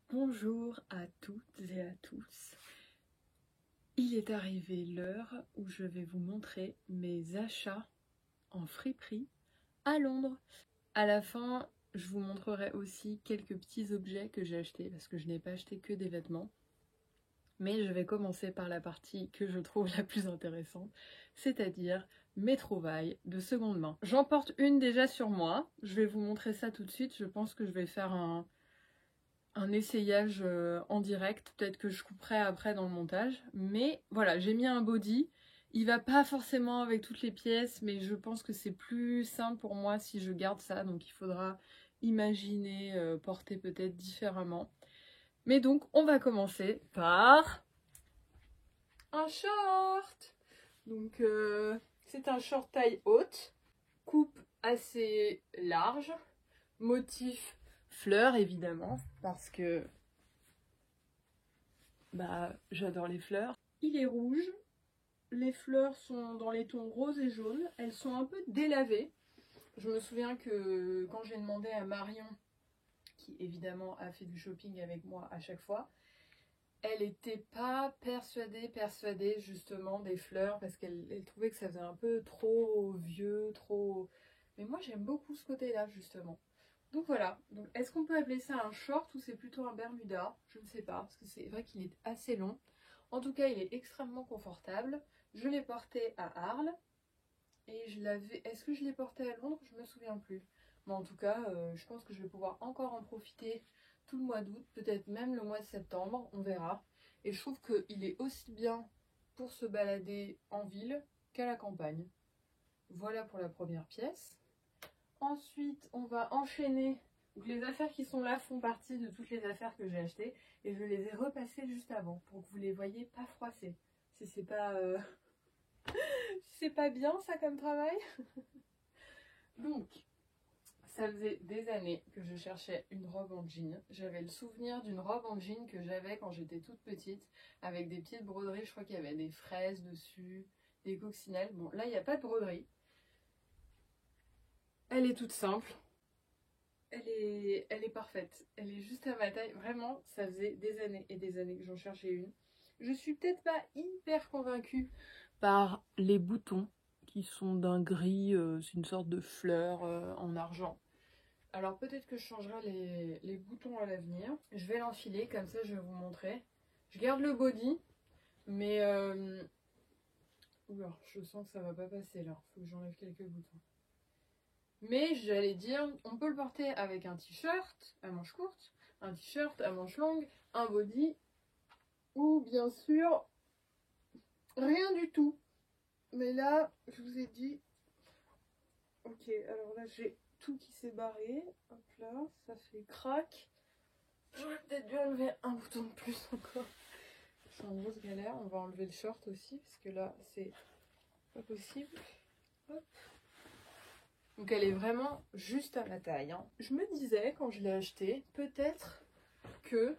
Bonjour à toutes et à tous. Il est arrivé l'heure où je vais vous montrer mes achats en friperie à Londres. À la fin, je vous montrerai aussi quelques petits objets que j'ai achetés parce que je n'ai pas acheté que des vêtements. Mais je vais commencer par la partie que je trouve la plus intéressante, c'est-à-dire mes trouvailles de seconde main. J'en porte une déjà sur moi, je vais vous montrer ça tout de suite. Je pense que je vais faire un essayage en direct, peut-être que je couperai après dans le montage, mais voilà, j'ai mis un body, il va pas forcément avec toutes les pièces, mais je pense que c'est plus simple pour moi si je garde ça, donc il faudra imaginer porter peut-être différemment. Mais donc on va commencer par un short. Donc c'est un short taille haute, coupe assez large, motif fleurs évidemment, parce que j'adore les fleurs. Il est rouge, les fleurs sont dans les tons rose et jaune, elles sont un peu délavées. Je me souviens que quand j'ai demandé à Marion, qui évidemment a fait du shopping avec moi à chaque fois, elle n'était pas persuadée justement des fleurs parce qu'elle trouvait que ça faisait un peu trop vieux, trop... Mais moi j'aime beaucoup ce côté-là justement. Donc voilà, donc, est-ce qu'on peut appeler ça un short ou c'est plutôt un bermuda? Je ne sais pas, parce que c'est vrai qu'il est assez long. En tout cas, il est extrêmement confortable. Je l'ai porté à Arles et je l'avais... Est-ce que je l'ai porté à Londres? Je ne me souviens plus. Mais en tout cas, je pense que je vais pouvoir encore en profiter tout le mois d'août, peut-être même le mois de septembre, on verra. Et je trouve qu'il est aussi bien pour se balader en ville qu'à la campagne. Voilà pour la première pièce. Ensuite, on va enchaîner. Donc les affaires qui sont là font partie de toutes les affaires que j'ai achetées et je les ai repassées juste avant pour que vous les voyez pas froissées. Si c'est pas, si c'est pas bien ça comme travail. Donc, ça faisait des années que je cherchais une robe en jean. J'avais le souvenir d'une robe en jean que j'avais quand j'étais toute petite avec des petites broderies. Je crois qu'il y avait des fraises dessus, des coccinelles. Bon, là il n'y a pas de broderie. Elle est toute simple. Elle est parfaite. Elle est juste à ma taille. Vraiment, ça faisait des années et des années que j'en cherchais une. Je suis peut-être pas hyper convaincue par les boutons qui sont d'un gris, c'est une sorte de fleur en argent. Alors peut-être que je changerai les boutons à l'avenir. Je vais l'enfiler, comme ça je vais vous montrer. Je garde le body, mais oula, je sens que ça va pas passer là. Faut que j'enlève quelques boutons. Mais j'allais dire, on peut le porter avec un t-shirt à manches courtes, un t-shirt à manches longues, un body, ou bien sûr, rien du tout. Mais là, je vous ai dit... Ok, alors là j'ai tout qui s'est barré. Hop là, ça fait crack. J'aurais peut-être dû enlever un bouton de plus encore. C'est en grosse galère. On va enlever le short aussi, parce que là, c'est pas possible. Hop. Donc elle est vraiment juste à ma taille. Hein. Je me disais, quand je l'ai acheté, peut-être que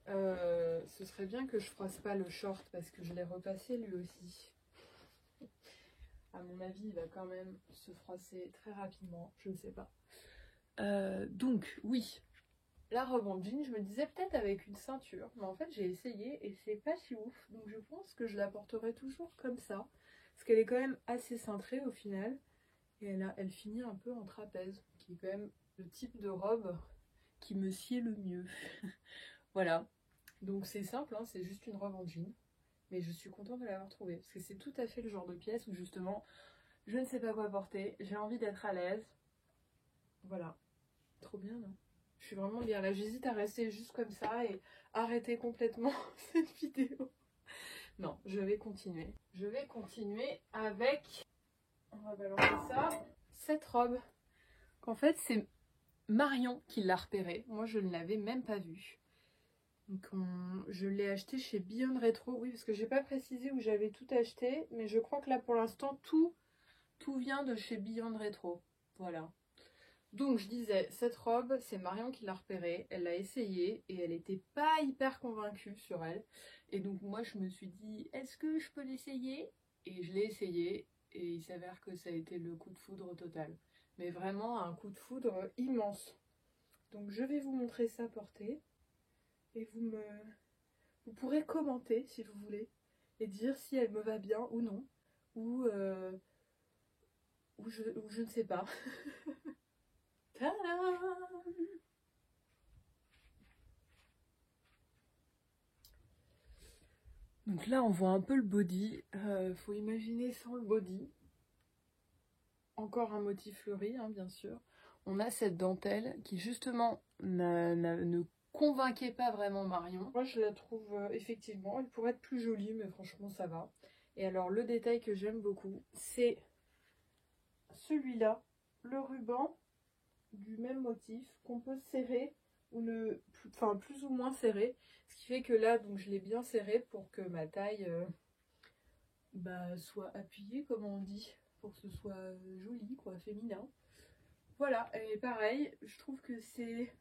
ce serait bien que je froisse pas le short, parce que je l'ai repassé lui aussi. À mon avis, il va quand même se froisser très rapidement. Je ne sais pas. Donc, oui. La robe en jean, je me disais peut-être avec une ceinture, mais en fait j'ai essayé et c'est pas si ouf, donc je pense que je la porterai toujours comme ça, parce qu'elle est quand même assez cintrée au final, et elle finit un peu en trapèze, qui est quand même le type de robe qui me sied le mieux. Voilà, donc c'est simple, hein, c'est juste une robe en jean, mais je suis contente de l'avoir trouvée, parce que c'est tout à fait le genre de pièce où justement, je ne sais pas quoi porter, j'ai envie d'être à l'aise, voilà, trop bien non? Je suis vraiment bien là, j'hésite à rester juste comme ça et arrêter complètement cette vidéo. Non, je vais continuer. Je vais continuer avec, on va balancer ça, cette robe. Qu'en fait c'est Marion qui l'a repérée, moi je ne l'avais même pas vue. Donc je l'ai acheté chez Beyond Retro, oui parce que j'ai pas précisé où j'avais tout acheté, mais je crois que là pour l'instant tout vient de chez Beyond Retro, voilà. Donc je disais, cette robe, c'est Marion qui l'a repérée, elle l'a essayée et elle n'était pas hyper convaincue sur elle. Et donc moi je me suis dit, est-ce que je peux l'essayer? Et je l'ai essayé et il s'avère que ça a été le coup de foudre total. Mais vraiment un coup de foudre immense. Donc je vais vous montrer ça porté. et vous pourrez commenter si vous voulez et dire si elle me va bien ou non, ou je ne sais pas. Tadam! Donc là on voit un peu le body, faut imaginer sans le body. Encore un motif fleuri, hein, bien sûr. On a cette dentelle qui justement ne convainquait pas vraiment Marion. Moi je la trouve effectivement, elle pourrait être plus jolie, mais franchement ça va. Et alors le détail que j'aime beaucoup, c'est celui-là, le ruban du même motif qu'on peut serrer, ou enfin plus ou moins serré. Ce qui fait que là, donc je l'ai bien serré pour que ma taille soit appuyée, comme on dit, pour que ce soit joli, quoi, féminin. Voilà, et pareil, je trouve que c'est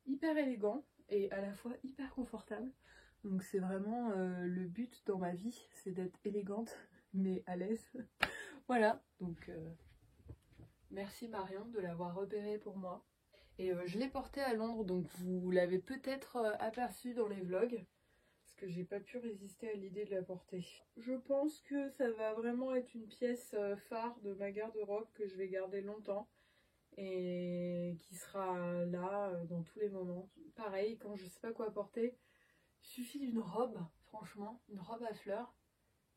hyper élégant et à la fois hyper confortable. Donc c'est vraiment le but dans ma vie, c'est d'être élégante mais à l'aise. Voilà, donc merci Marion de l'avoir repéré pour moi. Et je l'ai porté à Londres, donc vous l'avez peut-être aperçu dans les vlogs, parce que j'ai pas pu résister à l'idée de la porter. Je pense que ça va vraiment être une pièce phare de ma garde-robe que je vais garder longtemps et qui sera là dans tous les moments. Pareil, quand je sais pas quoi porter, il suffit d'une robe, franchement, une robe à fleurs,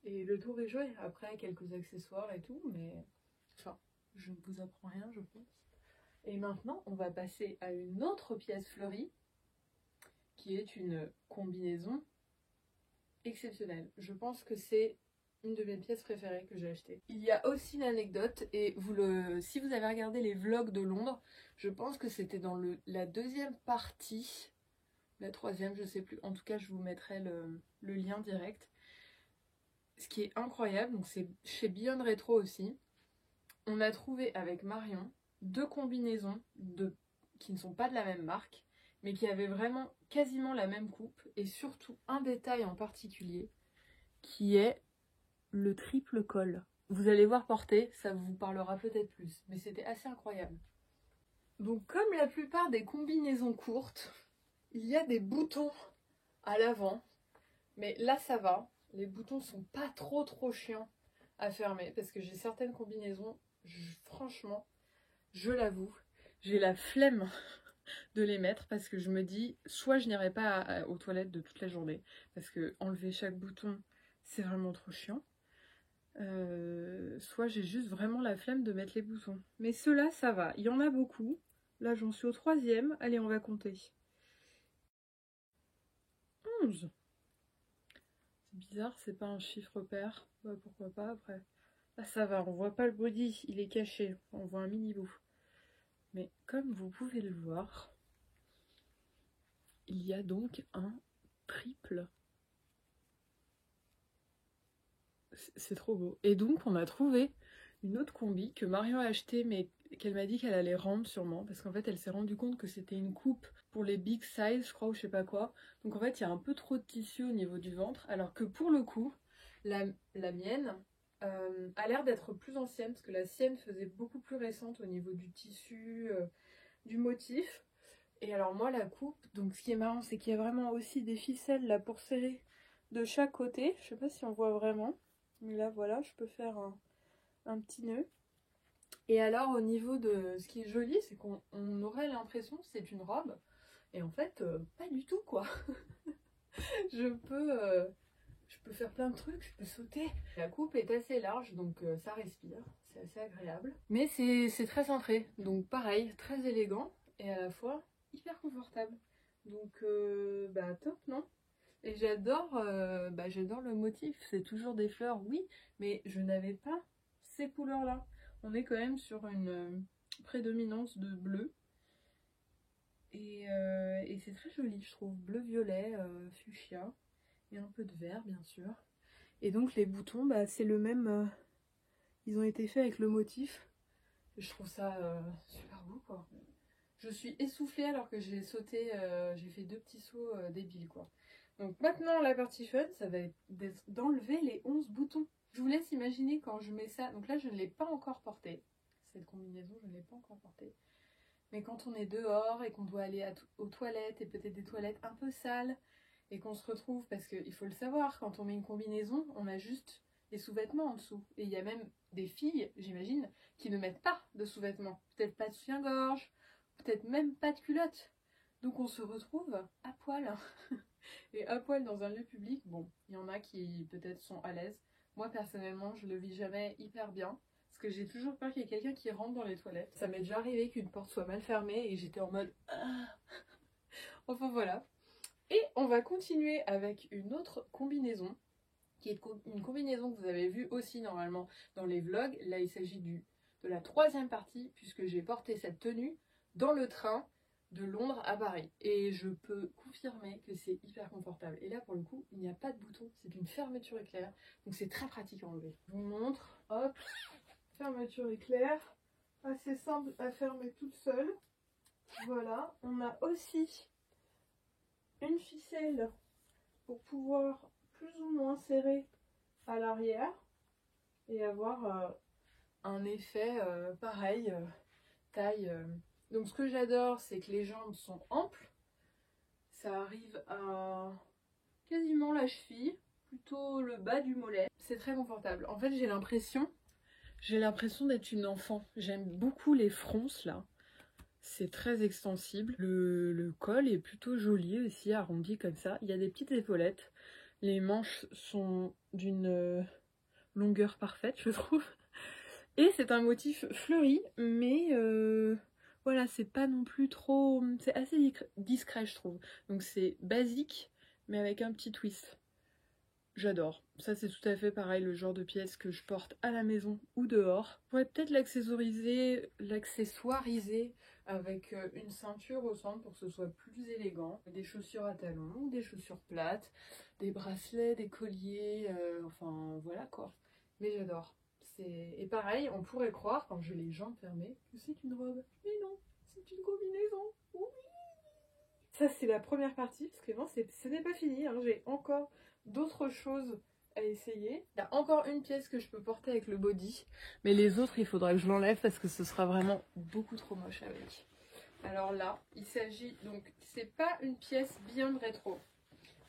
et le tour est joué. Après, quelques accessoires et tout, mais enfin, je ne vous apprends rien, je pense. Et maintenant, on va passer à une autre pièce fleurie, qui est une combinaison exceptionnelle. Je pense que c'est une de mes pièces préférées que j'ai achetées. Il y a aussi une anecdote, et si vous avez regardé les vlogs de Londres, je pense que c'était dans la deuxième partie, la troisième, je sais plus. En tout cas, je vous mettrai le lien direct. Ce qui est incroyable, donc c'est chez Beyond Retro aussi. On a trouvé avec Marion 2 combinaisons qui ne sont pas de la même marque, mais qui avaient vraiment quasiment la même coupe, et surtout un détail en particulier, qui est le triple col. Vous allez voir porter, ça vous parlera peut-être plus, mais c'était assez incroyable. Donc comme la plupart des combinaisons courtes, il y a des boutons à l'avant, mais là ça va, les boutons sont pas trop chiants à fermer, parce que j'ai certaines combinaisons, franchement, je l'avoue, j'ai la flemme de les mettre, parce que je me dis, soit je n'irai pas aux toilettes de toute la journée, parce que enlever chaque bouton, c'est vraiment trop chiant. Soit j'ai juste vraiment la flemme de mettre les boutons. Mais ceux-là, ça va. Il y en a beaucoup. Là, j'en suis au 3e. Allez, on va compter. 11. C'est bizarre, c'est pas un chiffre pair. Bah, pourquoi pas après. Là, ça va. On voit pas le body. Il est caché. On voit un mini bout. Mais comme vous pouvez le voir, il y a donc un triple. C'est trop beau. Et donc, on a trouvé une autre combi que Marion a achetée, mais qu'elle m'a dit qu'elle allait rendre sûrement, parce qu'en fait, elle s'est rendue compte que c'était une coupe pour les big size, je crois, ou je sais pas quoi. Donc en fait, il y a un peu trop de tissu au niveau du ventre, alors que pour le coup, la mienne a l'air d'être plus ancienne, parce que la sienne faisait beaucoup plus récente au niveau du tissu, du motif. Et alors moi, la coupe, donc ce qui est marrant, c'est qu'il y a vraiment aussi des ficelles là pour serrer de chaque côté. Je sais pas si on voit vraiment. Mais là, voilà, je peux faire un petit nœud. Et alors, au niveau de ce qui est joli, c'est qu'on aurait l'impression que c'est une robe. Et en fait, pas du tout, quoi. je peux faire plein de trucs, je peux sauter. La coupe est assez large, donc ça respire. C'est assez agréable. Mais c'est très cintré. Donc pareil, très élégant et à la fois hyper confortable. Donc, top, non? Et j'adore le motif, c'est toujours des fleurs, oui, mais je n'avais pas ces couleurs-là. On est quand même sur une prédominance de bleu. Et c'est très joli, je trouve. Bleu-violet, fuchsia, et un peu de vert, bien sûr. Et donc les boutons, c'est le même, ils ont été faits avec le motif. Et je trouve ça super beau, quoi. Je suis essoufflée alors que j'ai sauté, j'ai fait 2 petits sauts débiles, quoi. Donc maintenant, la partie fun, ça va être d'enlever les 11 boutons. Je vous laisse imaginer quand je mets ça. Donc là, je ne l'ai pas encore porté. Cette combinaison, je ne l'ai pas encore portée. Mais quand on est dehors et qu'on doit aller aux toilettes, et peut-être des toilettes un peu sales, et qu'on se retrouve, parce qu'il faut le savoir, quand on met une combinaison, on a juste des sous-vêtements en dessous. Et il y a même des filles, j'imagine, qui ne mettent pas de sous-vêtements. Peut-être pas de soutien-gorge, peut-être même pas de culotte. Donc on se retrouve à poil. Et à poil dans un lieu public, bon, il y en a qui peut-être sont à l'aise. Moi personnellement, je le vis jamais hyper bien. Parce que j'ai toujours peur qu'il y ait quelqu'un qui rentre dans les toilettes. Ça m'est déjà arrivé qu'une porte soit mal fermée et j'étais en mode... Ah. Enfin voilà. Et on va continuer avec une autre combinaison, qui est une combinaison que vous avez vue aussi normalement dans les vlogs. Là, il s'agit de la troisième partie, puisque j'ai porté cette tenue dans le train de Londres à Paris. Et je peux confirmer que c'est hyper confortable. Et là, pour le coup, il n'y a pas de bouton, c'est une fermeture éclair. Donc c'est très pratique à enlever. Je vous montre, hop, fermeture éclair, assez simple à fermer toute seule. Voilà, on a aussi une ficelle pour pouvoir plus ou moins serrer à l'arrière et avoir un effet pareil, taille. Donc ce que j'adore, c'est que les jambes sont amples, ça arrive à quasiment la cheville, plutôt le bas du mollet. C'est très confortable. En fait, j'ai l'impression d'être une enfant. J'aime beaucoup les fronces là. C'est très extensible. Le col est plutôt joli aussi, arrondi comme ça. Il y a des petites épaulettes. Les manches sont d'une longueur parfaite, je trouve. Et c'est un motif fleuri, mais voilà, c'est pas non plus trop... C'est assez discret, je trouve. Donc c'est basique, mais avec un petit twist. J'adore. Ça, c'est tout à fait pareil, le genre de pièce que je porte à la maison ou dehors. Je pourrais peut-être l'accessoiriser avec une ceinture au centre pour que ce soit plus élégant. Des chaussures à talons, des chaussures plates, des bracelets, des colliers, enfin voilà quoi. Mais j'adore. Et pareil, on pourrait croire, quand j'ai les jambes fermées, que c'est une robe. Mais non, c'est une combinaison. Oui. Ça, c'est la première partie, parce que non, ce n'est pas fini. Hein. J'ai encore d'autres choses à essayer. Il y a encore une pièce que je peux porter avec le body, mais les autres, il faudra que je l'enlève parce que ce sera vraiment beaucoup trop moche avec. Alors là, il s'agit donc, c'est pas une pièce Beyond Retro,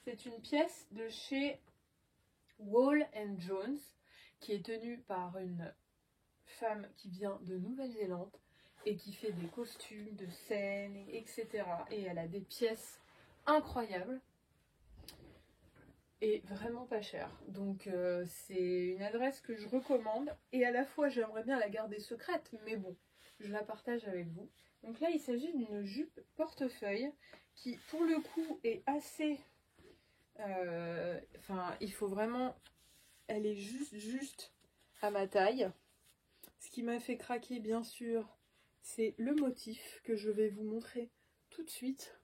c'est une pièce de chez Wall & Jones qui est tenue par une femme qui vient de Nouvelle-Zélande et qui fait des costumes de scène, etc. Et elle a des pièces incroyables et vraiment pas chères. Donc c'est une adresse que je recommande et à la fois j'aimerais bien la garder secrète, mais bon, je la partage avec vous. Donc là il s'agit d'une jupe portefeuille qui pour le coup est assez... Enfin il faut vraiment... Elle est juste à ma taille. Ce qui m'a fait craquer bien sûr, c'est le motif que je vais vous montrer tout de suite.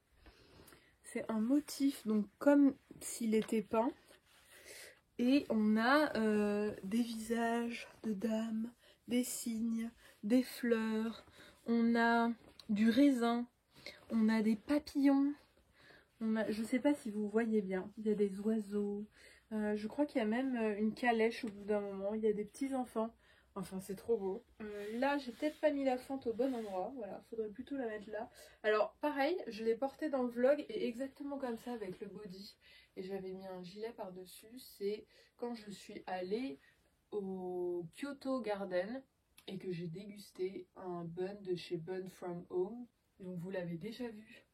C'est un motif donc comme s'il était peint. Et on a des visages de dames, des cygnes, des fleurs, on a du raisin, on a des papillons, je ne sais pas si vous voyez bien, il y a des oiseaux, je crois qu'il y a même une calèche au bout d'un moment, il y a des petits enfants. Enfin, c'est trop beau. Là, j'ai peut-être pas mis la fente au bon endroit. Voilà, faudrait plutôt la mettre là. Alors, pareil, je l'ai porté dans le vlog et exactement comme ça avec le body. Et j'avais mis un gilet par-dessus. C'est quand je suis allée au Kyoto Garden et que j'ai dégusté un bun de chez Bun From Home. Donc, vous l'avez déjà vu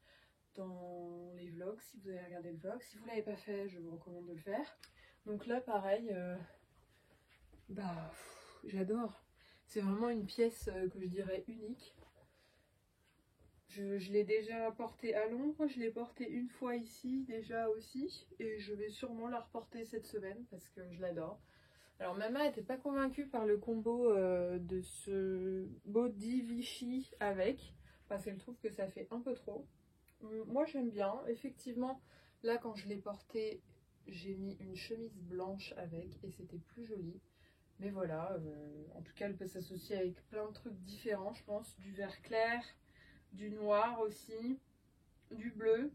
dans les vlogs, si vous avez regardé le vlog. Si vous l'avez pas fait, je vous recommande de le faire. Donc là, pareil, j'adore. C'est vraiment une pièce que je dirais unique. Je l'ai déjà portée à Londres, je l'ai portée une fois ici déjà aussi. Et je vais sûrement la reporter cette semaine parce que je l'adore. Alors Mama n'était pas convaincue par le combo de ce body Vichy avec. Parce qu'elle trouve que ça fait un peu trop. Moi j'aime bien. Effectivement, là quand je l'ai portée, j'ai mis une chemise blanche avec et c'était plus joli. Mais voilà, en tout cas elle peut s'associer avec plein de trucs différents je pense, du vert clair, du noir aussi, du bleu,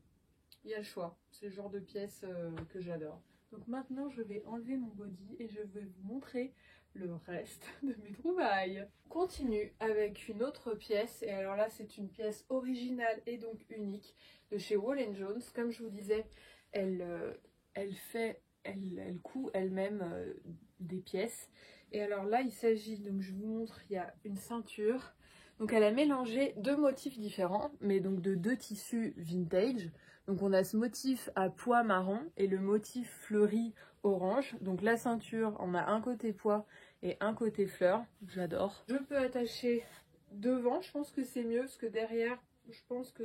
il y a le choix, c'est le genre de pièce que j'adore. Donc maintenant je vais enlever mon body et je vais vous montrer le reste de mes trouvailles. On continue avec une autre pièce, et alors là c'est une pièce originale et donc unique de chez Wall Jones. Comme je vous disais, elle coud elle-même des pièces. Et alors là il s'agit, donc je vous montre, il y a une ceinture. Donc elle a mélangé deux motifs différents, mais donc de deux tissus vintage. Donc on a ce motif à pois marron et le motif fleuri orange. Donc la ceinture, on a un côté pois et un côté fleur. J'adore. Je peux attacher devant, je pense que c'est mieux parce que derrière, je pense que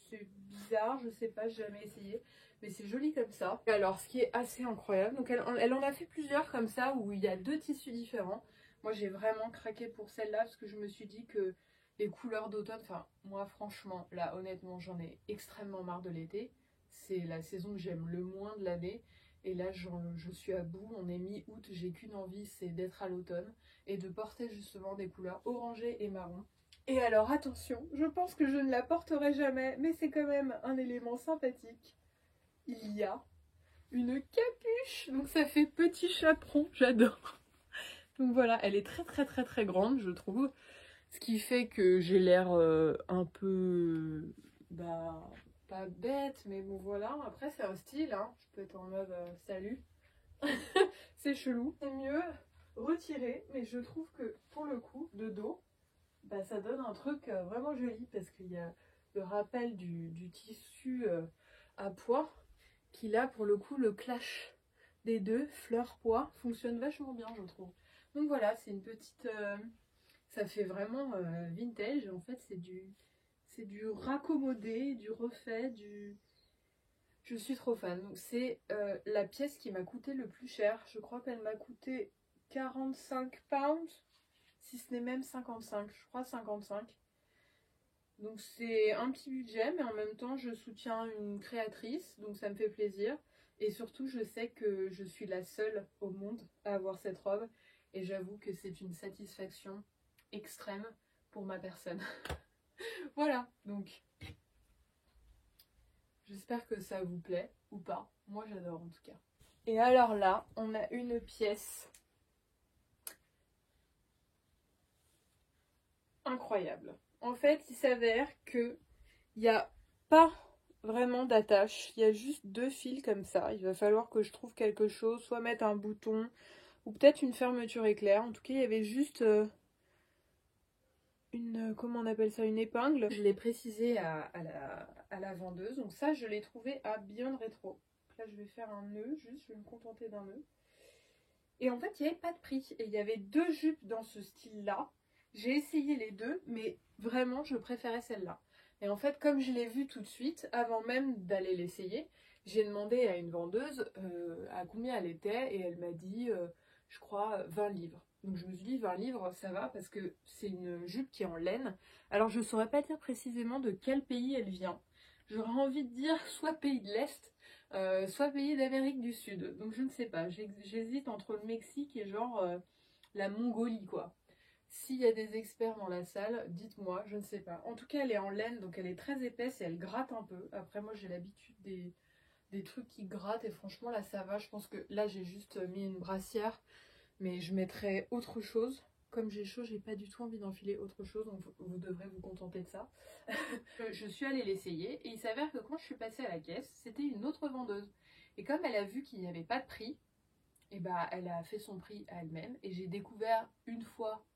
c'est bizarre, je sais pas, j'ai jamais essayé. Mais c'est joli comme ça. Et alors ce qui est assez incroyable, donc elle en a fait plusieurs comme ça où il y a deux tissus différents. Moi j'ai vraiment craqué pour celle-là parce que je me suis dit que les couleurs d'automne, enfin moi franchement, là honnêtement j'en ai extrêmement marre de l'été. C'est la saison que j'aime le moins de l'année. Et là je suis à bout, on est mi-août, j'ai qu'une envie, c'est d'être à l'automne et de porter justement des couleurs orangées et marron. Et alors attention, je pense que je ne la porterai jamais, mais c'est quand même un élément sympathique. Il y a une capuche, donc ça fait petit chaperon, j'adore. Donc voilà, elle est très grande je trouve. Ce qui fait que j'ai l'air un peu, bah, pas bête, mais bon voilà. Après c'est un style, hein. Je peux être en mode salut. C'est chelou. C'est mieux retiré, mais je trouve que pour le coup, de dos, bah, ça donne un truc vraiment joli parce qu'il y a le rappel du tissu à pois qui là pour le coup le clash des deux, fleur-pois, fonctionne vachement bien je trouve. Donc voilà, c'est une petite... ça fait vraiment vintage, en fait c'est du raccommodé, du refait, du... Je suis trop fan. Donc c'est la pièce qui m'a coûté le plus cher. Je crois qu'elle m'a coûté 45 pounds, si ce n'est même 55, je crois 55. Donc c'est un petit budget, mais en même temps je soutiens une créatrice, donc ça me fait plaisir. Et surtout je sais que je suis la seule au monde à avoir cette robe. Et j'avoue que c'est une satisfaction extrême pour ma personne. Voilà, donc j'espère que ça vous plaît ou pas. Moi j'adore en tout cas. Et alors là, on a une pièce incroyable. En fait, il s'avère que il n'y a pas vraiment d'attache. Il y a juste deux fils comme ça. Il va falloir que je trouve quelque chose, soit mettre un bouton ou peut-être une fermeture éclair. En tout cas, il y avait juste une, comment on appelle ça, une épingle. Je l'ai précisé à la vendeuse. Donc ça, je l'ai trouvé à Beyond Retro. Là, je vais faire un nœud, juste, je vais me contenter d'un nœud. Et en fait, il n'y avait pas de prix. Et il y avait deux jupes dans ce style-là. J'ai essayé les deux, mais vraiment, je préférais celle-là. Et en fait, comme je l'ai vue tout de suite, avant même d'aller l'essayer, j'ai demandé à une vendeuse à combien elle était. Et elle m'a dit, je crois, 20 livres. Donc je me suis dit, 20 livres, ça va, parce que c'est une jupe qui est en laine. Alors je ne saurais pas dire précisément de quel pays elle vient. J'aurais envie de dire soit pays de l'Est, soit pays d'Amérique du Sud. Donc je ne sais pas, j'hésite entre le Mexique et genre la Mongolie quoi. S'il y a des experts dans la salle, dites-moi, je ne sais pas. En tout cas elle est en laine, donc elle est très épaisse et elle gratte un peu. Après moi j'ai l'habitude des trucs qui grattent et franchement là ça va. Je pense que là j'ai juste mis une brassière, mais je mettrai autre chose. Comme j'ai chaud, j'ai pas du tout envie d'enfiler autre chose, donc vous devrez vous contenter de ça. Je suis allée l'essayer et il s'avère que quand je suis passée à la caisse, c'était une autre vendeuse. Et comme elle a vu qu'il n'y avait pas de prix, et bah elle a fait son prix à elle-même. Et j'ai découvert une fois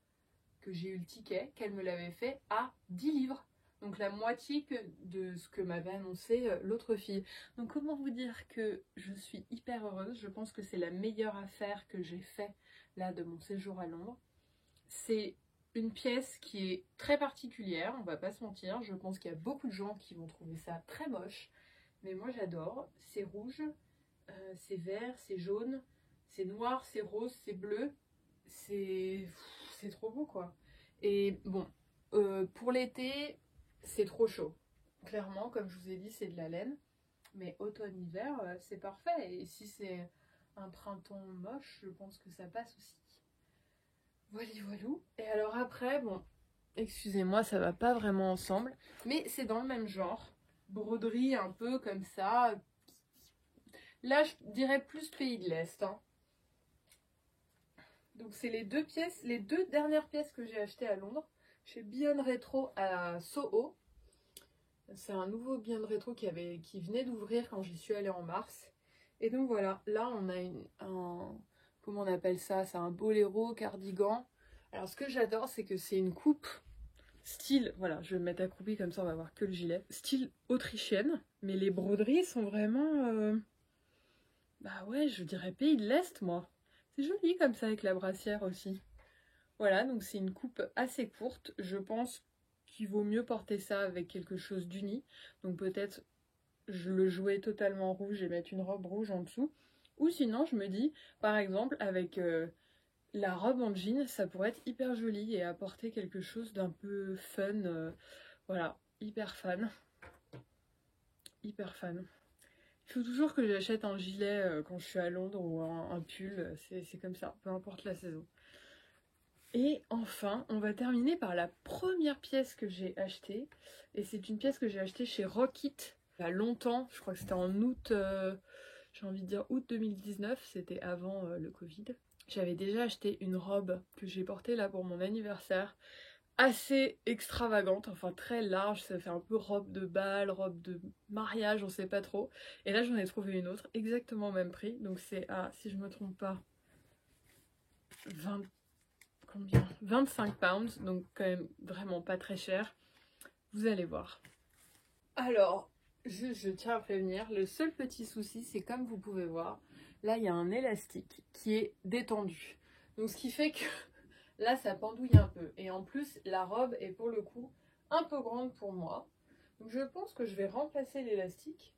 que j'ai eu le ticket qu'elle me l'avait fait à 10 livres. Donc la moitié de ce que m'avait annoncé l'autre fille. Donc comment vous dire que je suis hyper heureuse. Je pense que c'est la meilleure affaire que j'ai fait là de mon séjour à Londres. C'est une pièce qui est très particulière, on va pas se mentir. Je pense qu'il y a beaucoup de gens qui vont trouver ça très moche. Mais moi j'adore. C'est rouge, c'est vert, c'est jaune, c'est noir, c'est rose, c'est bleu. C'est trop beau quoi. Et bon, pour l'été, c'est trop chaud. Clairement, comme je vous ai dit, c'est de la laine. Mais automne-hiver, c'est parfait. Et si c'est un printemps moche, je pense que ça passe aussi. Voilà, voilou. Et alors après, bon, excusez-moi, ça va pas vraiment ensemble, mais c'est dans le même genre. Broderie un peu comme ça. Là, je dirais plus pays de l'Est. Hein. Donc c'est les deux pièces, les deux dernières pièces que j'ai achetées à Londres, chez Beyond Retro à Soho. C'est un nouveau Beyond Retro qui venait d'ouvrir quand j'y suis allée en mars. Et donc voilà, là on a comment on appelle ça? C'est un boléro cardigan. Alors ce que j'adore, c'est que c'est une coupe style, voilà, je vais me mettre accroupie comme ça on va voir que le gilet. Style autrichienne, mais les broderies sont vraiment... Bah ouais, je dirais pays de l'Est moi. C'est joli comme ça avec la brassière aussi. Voilà, donc c'est une coupe assez courte. Je pense qu'il vaut mieux porter ça avec quelque chose d'uni. Donc peut-être je le jouais totalement rouge et mettre une robe rouge en dessous. Ou sinon je me dis, par exemple, avec la robe en jean, ça pourrait être hyper joli et apporter quelque chose d'un peu fun. Voilà, hyper fan. Hyper fan. Il faut toujours que j'achète un gilet quand je suis à Londres ou un pull, c'est comme ça, peu importe la saison. Et enfin, on va terminer par la première pièce que j'ai achetée. Et c'est une pièce que j'ai achetée chez Rockit il y a longtemps, je crois que c'était en août, j'ai envie de dire août 2019, c'était avant le Covid. J'avais déjà acheté une robe que j'ai portée là pour mon anniversaire, assez extravagante, enfin très large, ça fait un peu robe de bal, robe de mariage, on sait pas trop. Et là j'en ai trouvé une autre, exactement au même prix, donc c'est à, si je me trompe pas, 25 pounds, donc quand même vraiment pas très cher. Vous allez voir. Alors, je tiens à prévenir, le seul petit souci, c'est comme vous pouvez voir, là il y a un élastique qui est détendu. Donc ce qui fait que là ça pendouille un peu. Et en plus, la robe est pour le coup un peu grande pour moi. Donc je pense que je vais remplacer l'élastique.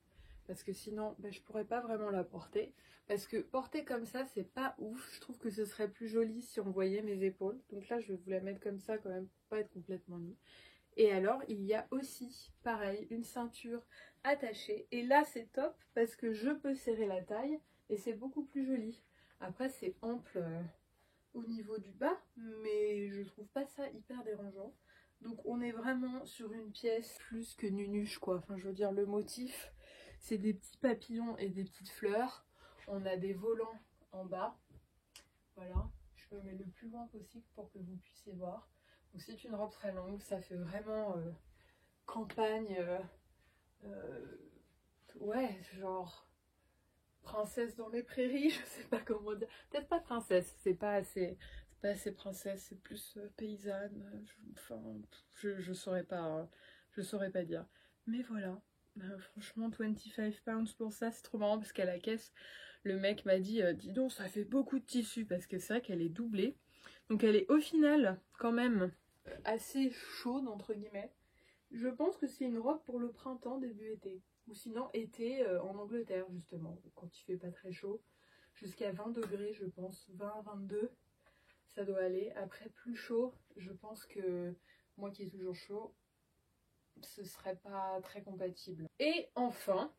Parce que sinon, je pourrais pas vraiment la porter. Parce que porter comme ça, c'est pas ouf. Je trouve que ce serait plus joli si on voyait mes épaules. Donc là, je vais vous la mettre comme ça quand même pour pas être complètement nue. Et alors, il y a aussi, pareil, une ceinture attachée. Et là, c'est top parce que je peux serrer la taille et c'est beaucoup plus joli. Après, c'est ample au niveau du bas, mais je trouve pas ça hyper dérangeant. Donc on est vraiment sur une pièce plus que nunuche quoi. Enfin, je veux dire, le motif, c'est des petits papillons et des petites fleurs. On a des volants en bas. Voilà, je me mets le plus loin possible pour que vous puissiez voir. Donc c'est une robe très longue, ça fait vraiment campagne, ouais, genre princesse dans les prairies, je sais pas comment dire. Peut-être pas princesse, c'est pas assez princesse, c'est plus paysanne. Enfin, je saurais pas dire. Mais voilà, franchement, 25 pounds pour ça, c'est trop marrant parce qu'à la caisse, le mec m'a dit, dis donc, ça fait beaucoup de tissu parce que c'est vrai qu'elle est doublée. Donc elle est au final quand même assez chaude entre guillemets. Je pense que c'est une robe pour le printemps début été. Ou sinon été en Angleterre justement, quand il fait pas très chaud. Jusqu'à 20 degrés je pense, 20-22 ça doit aller. Après plus chaud, je pense que moi qui est toujours chaud, ce serait pas très compatible. Et enfin,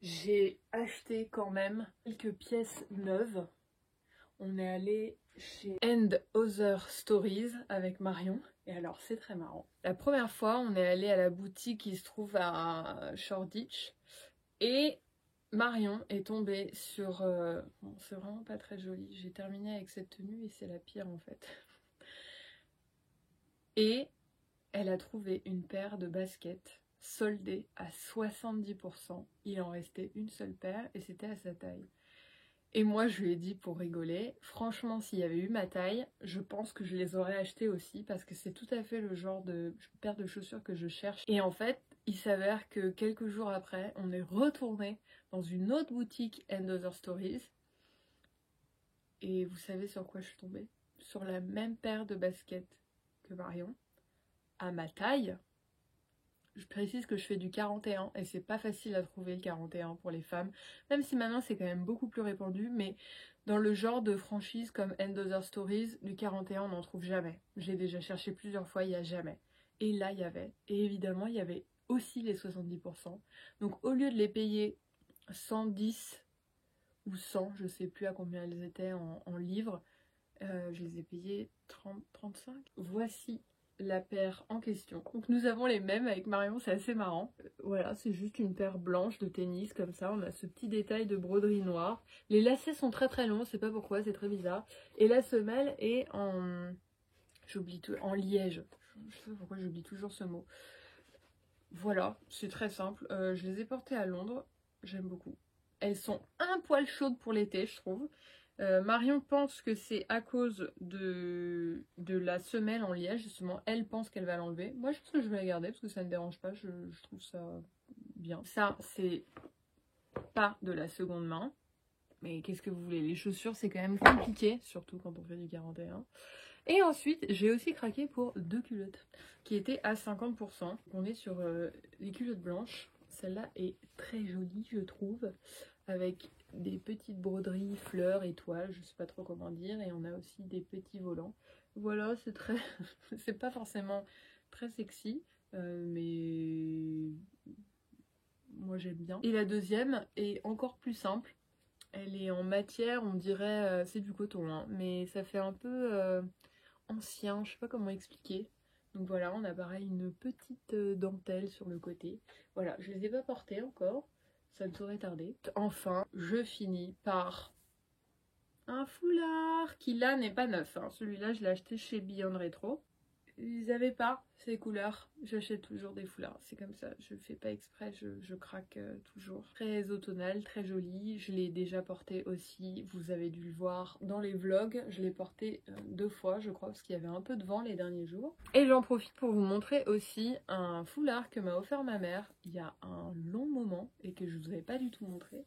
j'ai acheté quand même quelques pièces neuves. On est allé chez And Other Stories avec Marion. Et alors, c'est très marrant. La première fois, on est allé à la boutique qui se trouve à Shoreditch. Et Marion est tombée sur... Bon, c'est vraiment pas très joli. J'ai terminé avec cette tenue et c'est la pire en fait. Et elle a trouvé une paire de baskets soldées à 70%. Il en restait une seule paire et c'était à sa taille. Et moi, je lui ai dit pour rigoler, franchement, s'il y avait eu ma taille, je pense que je les aurais achetées aussi parce que c'est tout à fait le genre de paire de chaussures que je cherche. Et en fait, il s'avère que quelques jours après, on est retourné dans une autre boutique And Other Stories. Et vous savez sur quoi je suis tombée? Sur la même paire de baskets que Marion, à ma taille. Je précise que je fais du 41 et c'est pas facile à trouver le 41 pour les femmes, même si maintenant c'est quand même beaucoup plus répandu, mais dans le genre de franchise comme And Other Stories, du 41 on n'en trouve jamais. J'ai déjà cherché plusieurs fois, il n'y a jamais. Et là il y avait, et évidemment il y avait aussi les 70%. Donc au lieu de les payer 110 ou 100, je sais plus à combien elles étaient en livres, je les ai payées 30, 35. Voici la paire en question. Donc nous avons les mêmes avec Marion, c'est assez marrant. Voilà, c'est juste une paire blanche de tennis comme ça. On a ce petit détail de broderie noire. Les lacets sont très très longs, je sais pas pourquoi, c'est très bizarre. Et la semelle est en... j'oublie tout, en liège. Je sais pas pourquoi j'oublie toujours ce mot. Voilà, c'est très simple. Je les ai portées à Londres, j'aime beaucoup. Elles sont un poil chaudes pour l'été, je trouve. Marion pense que c'est à cause de la semelle en liège, justement. Elle pense qu'elle va l'enlever. Moi, je pense que je vais la garder parce que ça ne me dérange pas. Je trouve ça bien. Ça, c'est pas de la seconde main. Mais qu'est-ce que vous voulez? Les chaussures, c'est quand même compliqué, surtout quand on fait du 41. Et ensuite, j'ai aussi craqué pour 2 culottes qui étaient à 50%. On est sur les culottes blanches. Celle-là est très jolie, je trouve, avec des petites broderies, fleurs, étoiles, je sais pas trop comment dire, et on a aussi des petits volants. Voilà, c'est très... c'est pas forcément très sexy, mais moi j'aime bien. Et la deuxième est encore plus simple. Elle est en matière, on dirait, c'est du coton, hein, mais ça fait un peu ancien, je sais pas comment expliquer. Donc voilà, on a pareil une petite dentelle sur le côté. Voilà, je les ai pas portées encore, ça ne saurait tarder. Enfin, je finis par un foulard qui là n'est pas neuf, hein. Celui-là je l'ai acheté chez Beyond Retro. Ils n'avaient pas ces couleurs, j'achète toujours des foulards, c'est comme ça, je fais pas exprès, je craque toujours. Très automnal, très joli, je l'ai déjà porté aussi, vous avez dû le voir dans les vlogs, je l'ai porté 2 fois je crois, parce qu'il y avait un peu de vent les derniers jours. Et j'en profite pour vous montrer aussi un foulard que m'a offert ma mère il y a un long moment, et que je vous avais pas du tout montré.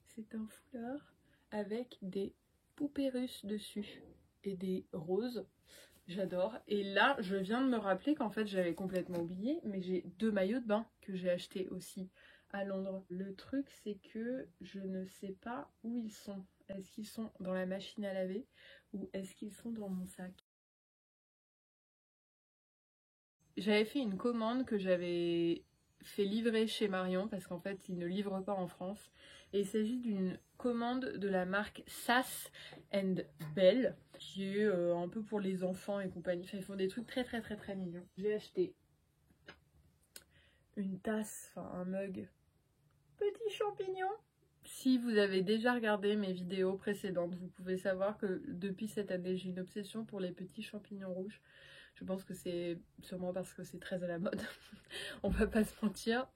C'est un foulard avec des poupées russes dessus, et des roses. J'adore. Et là, je viens de me rappeler qu'en fait, j'avais complètement oublié, mais j'ai 2 maillots de bain que j'ai achetés aussi à Londres. Le truc, c'est que je ne sais pas où ils sont. Est-ce qu'ils sont dans la machine à laver ou est-ce qu'ils sont dans mon sac? J'avais fait une commande que j'avais fait livrer chez Marion parce qu'en fait, ils ne livrent pas en France. Et il s'agit d'une commande de la marque Sass & Belle, qui est un peu pour les enfants et compagnie. Enfin, ils font des trucs très très très très mignons. J'ai acheté une tasse, enfin un mug petit champignon. Si vous avez déjà regardé mes vidéos précédentes, vous pouvez savoir que depuis cette année, j'ai une obsession pour les petits champignons rouges. Je pense que c'est sûrement parce que c'est très à la mode, on va pas se mentir.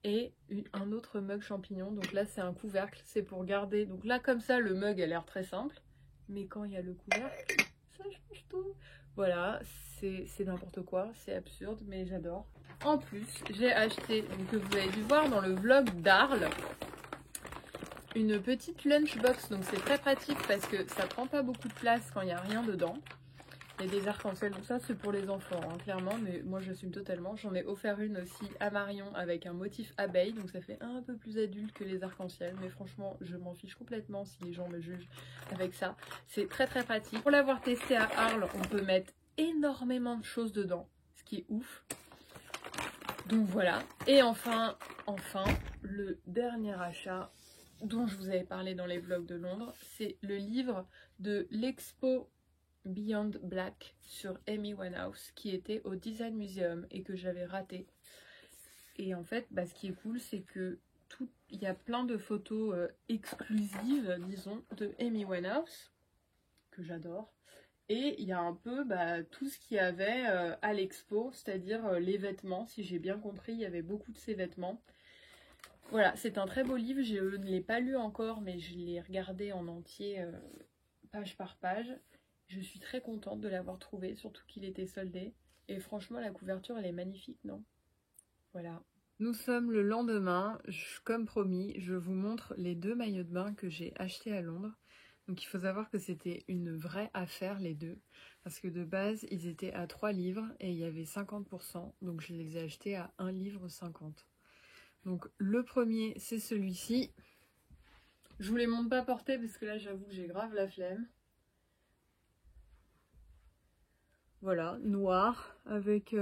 Et un autre mug champignon, donc là c'est un couvercle, c'est pour garder. Donc là comme ça le mug a l'air très simple, mais quand il y a le couvercle, ça change tout. Voilà, c'est n'importe quoi, c'est absurde, mais j'adore. En plus, j'ai acheté, donc, que vous avez dû voir dans le vlog d'Arles, une petite lunchbox. Donc c'est très pratique parce que ça prend pas beaucoup de place quand il n'y a rien dedans. Il y a des arcs-en-ciel, donc ça c'est pour les enfants, hein, clairement, mais moi j'assume totalement. J'en ai offert une aussi à Marion avec un motif abeille, donc ça fait un peu plus adulte que les arcs-en-ciel, mais franchement je m'en fiche complètement si les gens me jugent avec ça. C'est très très pratique. Pour l'avoir testé à Arles, on peut mettre énormément de choses dedans, ce qui est ouf. Donc voilà. Et enfin, le dernier achat dont je vous avais parlé dans les vlogs de Londres, c'est le livre de l'expo Beyond Black sur Amy Winehouse qui était au Design Museum et que j'avais raté. Et en fait, ce qui est cool, c'est que il y a plein de photos exclusives, disons, de Amy Winehouse, que j'adore. Et il y a un peu tout ce qu'il y avait à l'expo, c'est-à-dire les vêtements. Si j'ai bien compris, il y avait beaucoup de ces vêtements. Voilà, c'est un très beau livre. Je ne l'ai pas lu encore, mais je l'ai regardé en entier, page par page. Je suis très contente de l'avoir trouvé, surtout qu'il était soldé. Et franchement, la couverture, elle est magnifique, non? Voilà. Nous sommes le lendemain. Comme promis, je vous montre les 2 maillots de bain que j'ai achetés à Londres. Donc il faut savoir que c'était une vraie affaire les deux. Parce que de base, ils étaient à 3 livres et il y avait 50%. Donc je les ai achetés à 1,50 livre. Donc le premier, c'est celui-ci. Je vous les montre pas porter parce que là, j'avoue que j'ai grave la flemme. Voilà, noir avec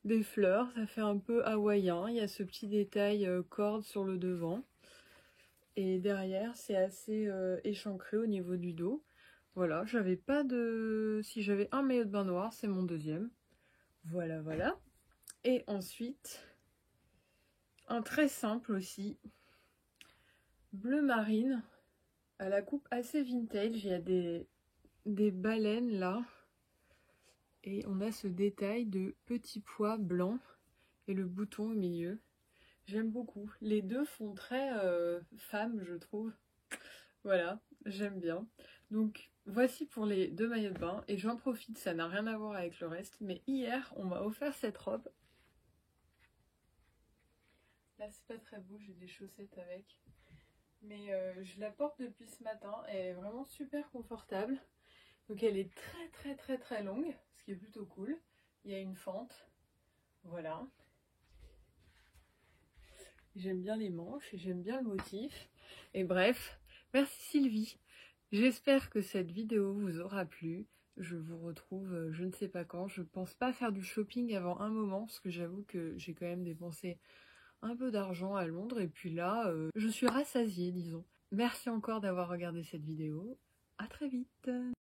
des fleurs, ça fait un peu hawaïen. Il y a ce petit détail corde sur le devant. Et derrière, c'est assez échancré au niveau du dos. Voilà, j'avais pas de... Si j'avais un maillot de bain noir, c'est mon deuxième. Voilà, voilà. Et ensuite, un très simple aussi. Bleu marine, à la coupe assez vintage. Il y a des baleines là. Et on a ce détail de petits pois blancs et le bouton au milieu. J'aime beaucoup. Les deux font très femme, je trouve. Voilà, j'aime bien. Donc, voici pour les deux maillots de bain. Et j'en profite, ça n'a rien à voir avec le reste. Mais hier, on m'a offert cette robe. Là, c'est pas très beau, j'ai des chaussettes avec. Mais je la porte depuis ce matin. Elle est vraiment super confortable. Donc, elle est très longue, ce qui est plutôt cool. Il y a une fente. Voilà. J'aime bien les manches et j'aime bien le motif. Et bref, merci Sylvie. J'espère que cette vidéo vous aura plu. Je vous retrouve je ne sais pas quand. Je pense pas faire du shopping avant un moment parce que j'avoue que j'ai quand même dépensé un peu d'argent à Londres. Et puis là, je suis rassasiée, disons. Merci encore d'avoir regardé cette vidéo. À très vite.